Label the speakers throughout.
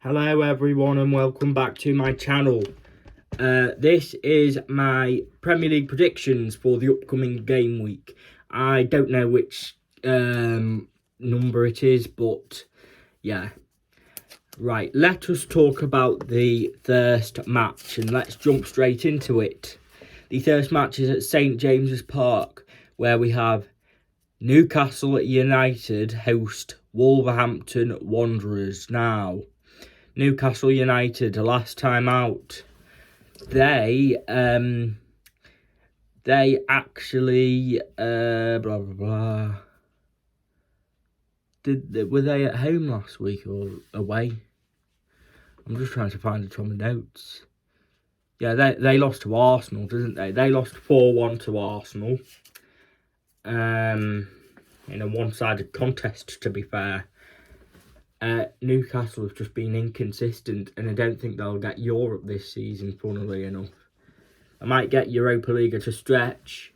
Speaker 1: Hello everyone and welcome back to my channel. This is my Premier League predictions for the upcoming game week. I don't know which number it is, but yeah. Right, let us talk about the first match and let's jump straight into it. The first match is at St James's Park, where we have Newcastle United host Wolverhampton Wanderers. Now, Newcastle United, last time out, they actually were they at home last week or away? I'm just trying to find it on the notes. Yeah, they lost to Arsenal, didn't they? They lost 4-1 to Arsenal. In a one-sided contest, to be fair. Newcastle have just been inconsistent, and I don't think they'll get Europe this season, funnily enough. I might get Europa League to stretch,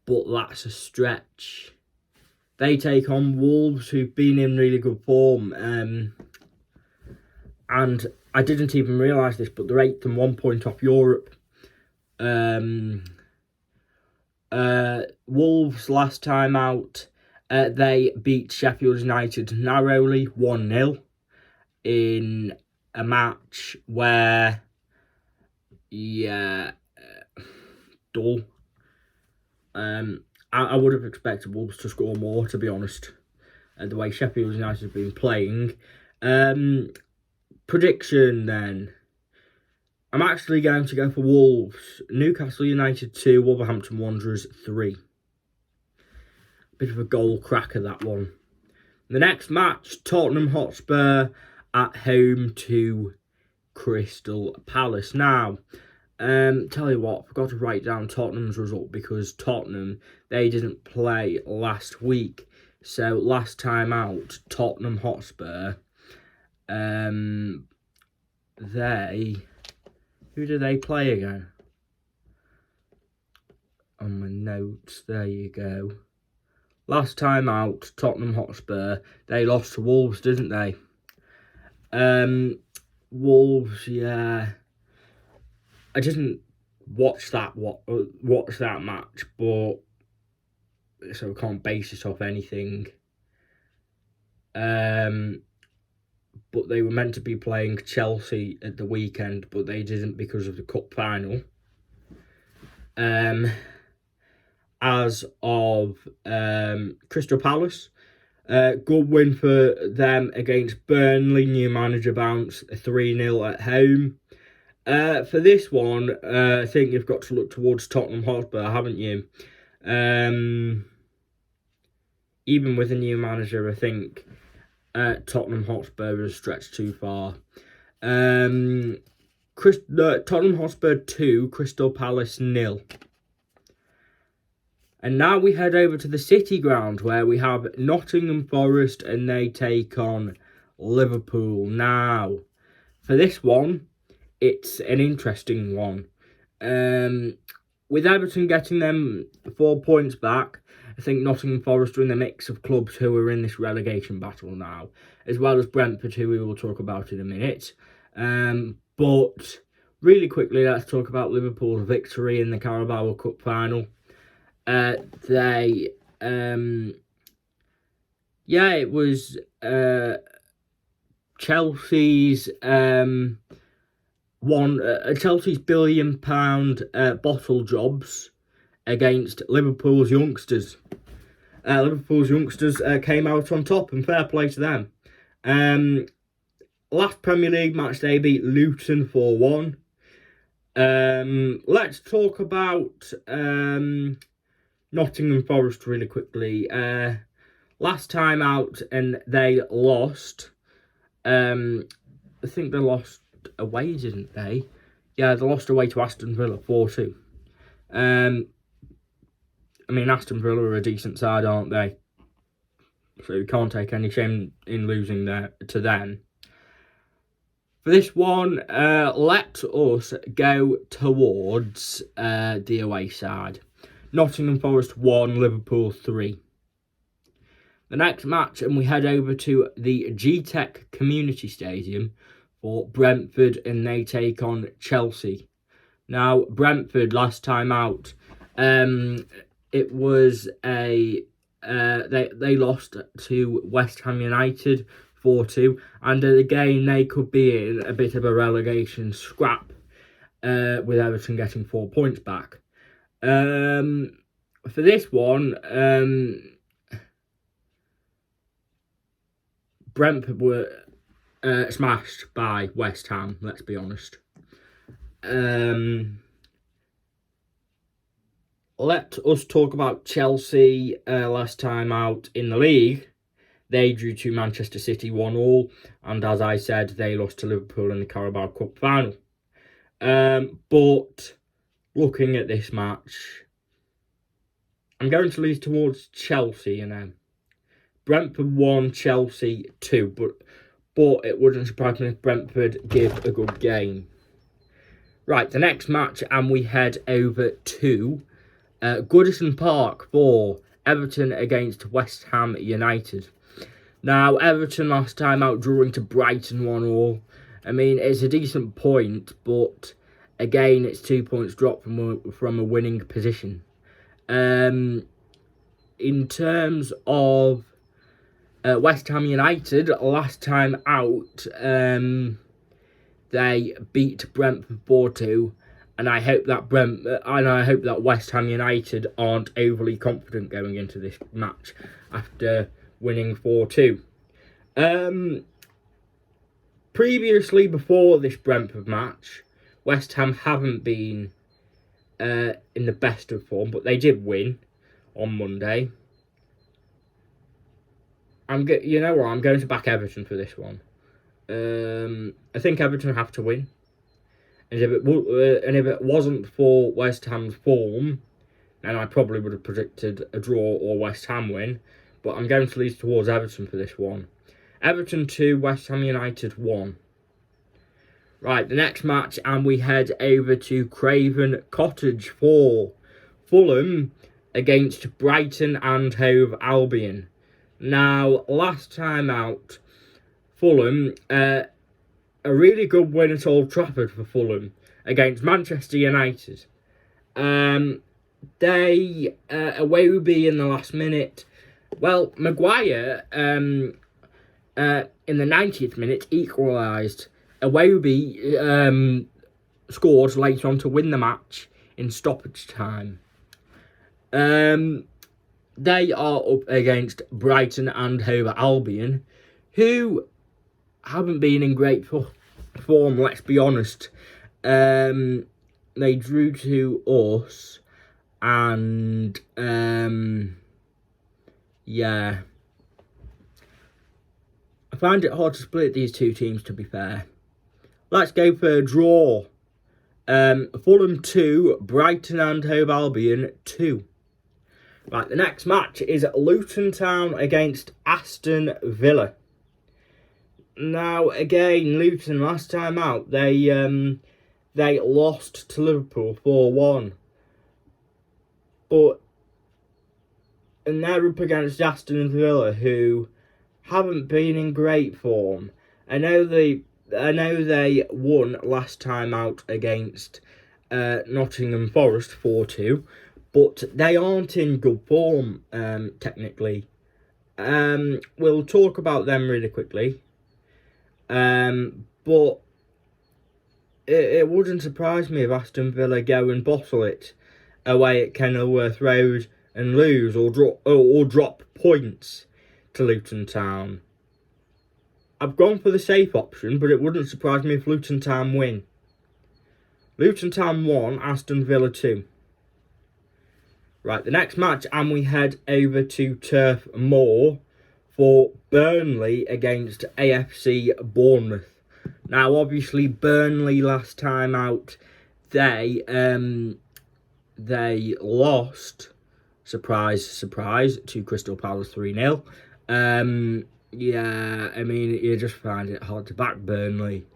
Speaker 1: but that's a stretch. They take on Wolves, who've been in really good form, and I didn't even realise this, but they're 8th and 1 point off Europe. Wolves, last time out, they beat Sheffield United narrowly 1-0 in a match where, dull. I would have expected Wolves to score more, to be honest, the way Sheffield United have been playing. Prediction then. I'm actually going to go for Wolves. Newcastle United 2, Wolverhampton Wanderers 3. Bit of a goal cracker, that one. The next match, Tottenham Hotspur at home to Crystal Palace. Now, tell you what, I forgot to write down Tottenham's result because Tottenham, they didn't play last week. So, last time out, Tottenham Hotspur, who do they play again? On my notes, there you go. Last time out, Tottenham Hotspur, they lost to Wolves, didn't they? Wolves, yeah. I didn't watch that match, but so I can't base it off anything. But they were meant to be playing Chelsea at the weekend, but they didn't because of the cup final. As of Crystal Palace, good win for them against Burnley. New manager bounce, 3-0 at home. For this one, I think you've got to look towards Tottenham Hotspur, haven't you? Even with a new manager, I think Tottenham Hotspur is stretched too far. Tottenham Hotspur 2, Crystal Palace 0. And now we head over to the City Ground, where we have Nottingham Forest and they take on Liverpool. Now, for this one, it's an interesting one. With Everton getting them 4 points back, I think Nottingham Forest are in the mix of clubs who are in this relegation battle now, as well as Brentford, who we will talk about in a minute. But really quickly, let's talk about Liverpool's victory in the Carabao Cup final. It was Chelsea's Chelsea's £1 billion bottle jobs against Liverpool's youngsters. Liverpool's youngsters came out on top, and fair play to them. Last Premier League match, they beat Luton 4-1. Let's talk about Nottingham Forest really quickly. Last time out, and they lost. I think they lost away, didn't they? Yeah, they lost away to Aston Villa 4-2. Aston Villa are a decent side, aren't they? So you can't take any shame in losing to them. For this one, let us go towards the away side. Nottingham Forest 1, Liverpool 3. the next match, and we head over to the G-Tech Community Stadium for Brentford, and they take on Chelsea. Now, Brentford last time out, it was they lost to West Ham United 4-2, and again they could be in a bit of a relegation scrap, with Everton getting 4 points back. For this one, Brentford were smashed by West Ham, let's be honest. Let us talk about Chelsea. Last time out in the league, they drew to Manchester City 1-1, and as I said, they lost to Liverpool in the Carabao Cup final. But looking at this match, I'm going to lean towards Chelsea, Brentford 1, Chelsea 2, but it wouldn't surprise me if Brentford give a good game. Right, the next match, and we head over to Goodison Park for Everton against West Ham United. Now, Everton last time out drawing to Brighton 1-1. I mean, it's a decent point, but again, it's 2 points dropped from a winning position. In terms of West Ham United, last time out, they beat Brentford 4-2, and I hope that West Ham United aren't overly confident going into this match after winning 4-2. Previously, before this Brentford match, West Ham haven't been in the best of form, but they did win on Monday. I'm going to back Everton for this one. I think Everton have to win, and if it wasn't for West Ham's form, then I probably would have predicted a draw or West Ham win. But I'm going to lean towards Everton for this one. Everton 2, West Ham United 1. Right, the next match, and we head over to Craven Cottage for Fulham against Brighton and Hove Albion. Now, last time out, Fulham, a really good win at Old Trafford for Fulham against Manchester United. They Awobi in the last minute. Well, Maguire in the 90th minute equalised. Awobi scored later on to win the match in stoppage time. They are up against Brighton and Hove Albion, who haven't been in great form, let's be honest. They drew to us, and yeah, I find it hard to split these two teams, to be fair. Let's go for a draw. Fulham 2, Brighton and Hove Albion 2. Right, the next match is Luton Town against Aston Villa. Now, again, Luton last time out, they lost to Liverpool 4-1. And they're up against Aston Villa, who haven't been in great form. I know they won last time out against Nottingham Forest 4-2, but they aren't in good form, technically. We'll talk about them really quickly. But it wouldn't surprise me if Aston Villa go and bottle it away at Kenilworth Road and lose or drop points to Luton Town. I've gone for the safe option, but it wouldn't surprise me if Luton Town win. Luton Town 1, Aston Villa 2. Right, the next match, and we head over to Turf Moor for Burnley against AFC Bournemouth. Now, obviously, Burnley last time out, they lost, surprise, surprise, to Crystal Palace 3-0. Yeah, I mean, you just find it hard to back Burnley.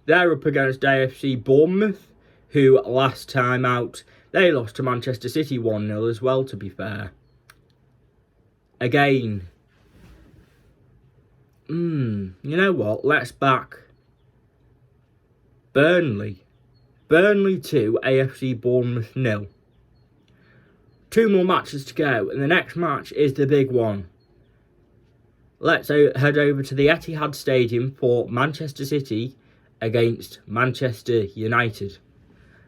Speaker 1: They're up against AFC Bournemouth, who last time out, they lost to Manchester City 1-0 as well, to be fair. again. You know what? Let's back Burnley. Burnley 2, AFC Bournemouth 0. 2 more matches to go, and the next match is the big one. Let's head over to the Etihad Stadium for Manchester City against Manchester United.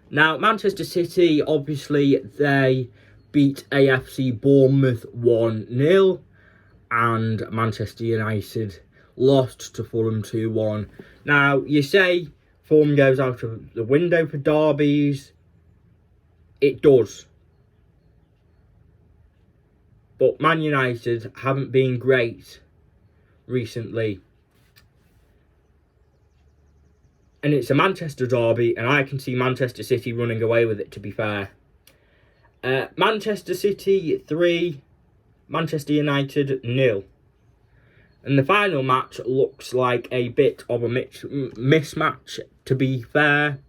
Speaker 1: Now, Manchester City, obviously, they beat AFC Bournemouth 1-0, and Manchester United lost to Fulham 2-1. Now, you say form goes out of the window for derbies. It does. But Man United haven't been great recently. And it's a Manchester derby, and I can see Manchester City running away with it, to be fair. Manchester City 3, Manchester United 0. And the final match looks like a bit of a mismatch, to be fair.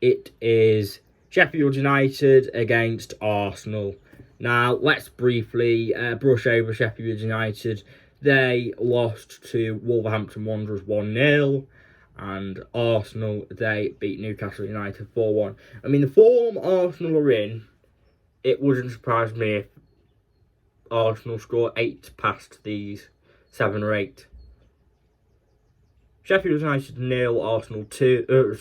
Speaker 1: It is Sheffield United against Arsenal. Now, let's briefly brush over Sheffield United. They lost to Wolverhampton Wanderers 1-0. And Arsenal, they beat Newcastle United 4-1. I mean, the form Arsenal are in, it wouldn't surprise me if Arsenal score 8 past these 7 or 8. Sheffield United 0, Arsenal 2.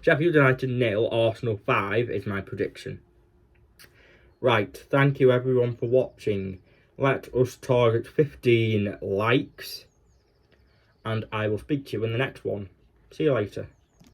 Speaker 1: Sheffield United 0, Arsenal 5 is my prediction. Right, thank you everyone for watching. Let us target 15 likes, and I will speak to you in the next one. See you later.